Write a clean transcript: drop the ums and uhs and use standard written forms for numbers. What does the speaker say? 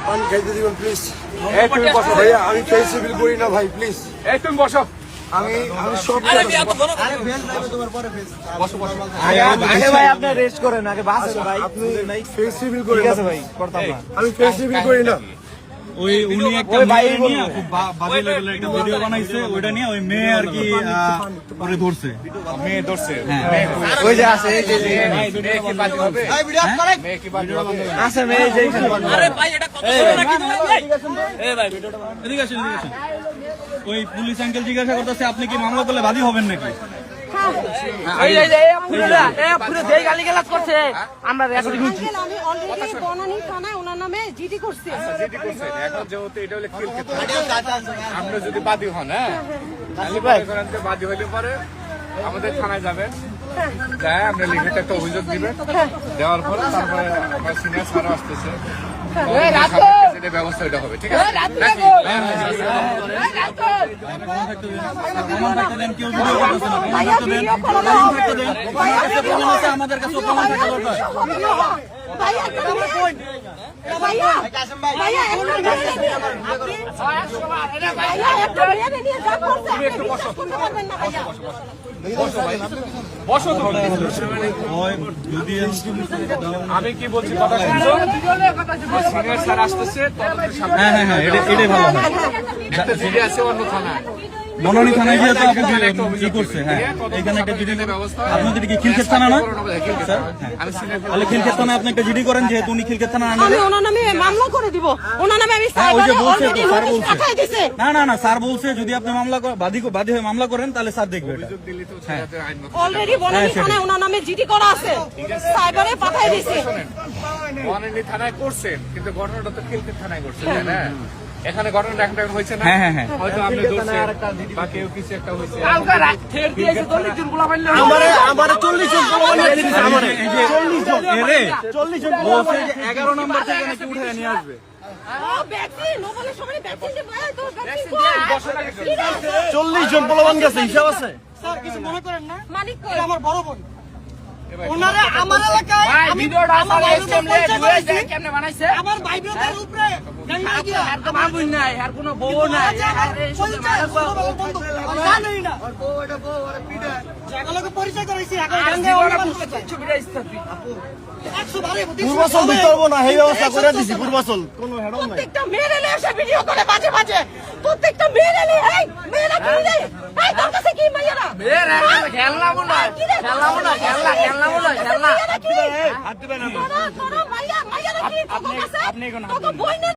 পানি খাইতে দিবেন প্লিজ। তুমি বসো ভাইয়া, আমি ফেসিবিল করি না ভাই, প্লিজ। তুমি বসো। আমি সব আগে ভাই আপনি রেস্ট করেন, আগে বাসেন ভাই। আপনি ফেসিবিল করি ঠিক না আছে ভাই, করতাম না। আমি ফেসিবিল করি না। ওই উনি একটা মেয়ে নিয়ে খুব বাজে লেভেলের একটা ভিডিও বানাইছে, ওইটা নিয়ে ওই মেয়ে আর কি পরে ধরছে, মেয়ে ধরছে। ওই যে আছে, এই যে আছে মেয়ে, যে আরে ভাই এটা কত বড় নাকি ভাই? এই ভাই ভিডিওটা এদিকে আসেন, এদিকে আসেন। ওই পুলিশ আঙ্কেল জিজ্ঞাসা করতেছে আপনি কি মামলা করলে বাদী হবেন নাকি? আমরা রেকর্ডিং আঙ্কেল, আমি অলরেডি বনানী থানায় ওনার নামে জিডি করছি। এখন যেহেতু এটা হলে খিল ক্ষেত্র, আমরা যদি বাদী হন, হ্যাঁ তাহলে মনে করেন যে বাদী হইলে পরে আমাদের থানায় যাবেন, যাই আমরা লিখিত একটা অভিযোগ দিবেন, দেওয়ার পরে তারপরে আমার সিনিয়র স্যার আসতেছে, যেটা ব্যবস্থা এটা হবে, ঠিক আছে? প্রমাণ থাকতে দেন, কেউ ভিডিও করতেছে না, প্রমাণ থাকতে দেন, প্রমাণ থাকতে দেন। আপনার কাছে প্রমাণ আছে, আমাদের কাছে প্রমাণ থাকা দরকার। বসো তুমি। আমি কি বলছি কথা শুনছো? সিনিয়র স্যার আসতেছে, হ্যাঁ হ্যাঁ হ্যাঁ, এটাই ভালো হয়। একটা জিডি আছে অন্য থানায়, বনানী থানায় গিয়ে তো আপনি কি করছে? হ্যাঁ, এখানে একটা জিডি আপনাদের কি খিলক্ষেত থানা না? আমি সিনিয়র তাহলে খিলক্ষেত থানায় আপনি একটা জিডি করেন, যেহেতু উনি খিলক্ষেত থানা আমি ওনার নামে মামলা করে দিব। ওনার নামে আমি হ্যাঁ, ওই যে সাইবারে বলছে অলরেডি তো, স্যার নোটিশ বলছে। পাঠাই দিয়েছে। না না না, স্যার বলছে যদি আপনি মামলা বাদী হয়ে মামলা করেন তাহলে স্যার দেখবে এটা। অলরেডি বনানী থানায় ওনার নামে জিডি করা আছে, সাইবারে পাঠাই দিয়েছে। বনানী থানায় করছেন, কিন্তু ঘটনাটা তো খিলক্ষেত থানায় করছেন, তাই না? এখানে ঘটনাটা একটা হয়েছে না? হ্যাঁ হ্যাঁ হ্যাঁ, হয়তো আপনি ধরছেন বা কেউ কিছু একটা হয়েছে। আমার 40 জন এই যে 40 জন এরে 40 জন বলছে যে 11 নম্বর থেকে নাকি উঠে নিয়ে আসবে। ভ্যাকসিন ও বলে সবাই ভ্যাকসিন দেব। তো ভ্যাকসিন কই? 40 জন পোলাপান গেছে, হিসাব আছে। স্যার কিছু মনে করেন না, মালিক কই? আমার বড় বোন ওনারা আমার এলাকায় ভিডিওটা আসলে স্টেমলে দুই দেখ কেমনে বানাইছে। আমার ভাই বোনের উপরে জাঙ্গা গিয়া আর তো মা বুন নাই, আর কোনো বউ নাই, আর এই সব জানেই না। আর বউ এটা বউ আর পিডা জায়গালোকে পরিচয় করাইছি। আগে জাঙ্গা ওরা ছবিটা ইস্তাবি 100 বারে পূর্বাচল দিতে পারবো না, এই ব্যবস্থা করে দিছি। পূর্বাচল কোনো হেডম নাই। প্রত্যেকটা মেয়ের এলে এসে ভিডিও করে মাঝে মাঝে। প্রত্যেকটা মেয়ের এলে এই মেয়েরা কি রে? এই তোর কাছে কি মাইয়ারা? মেয়েরা খেলনা মনে হয়, খেলনা মনে হয়, খেলনা মনে হয়, খেলনা। হাত দিবেন না। তোরা মাইয়ারা কি তোর কাছে? তোর বই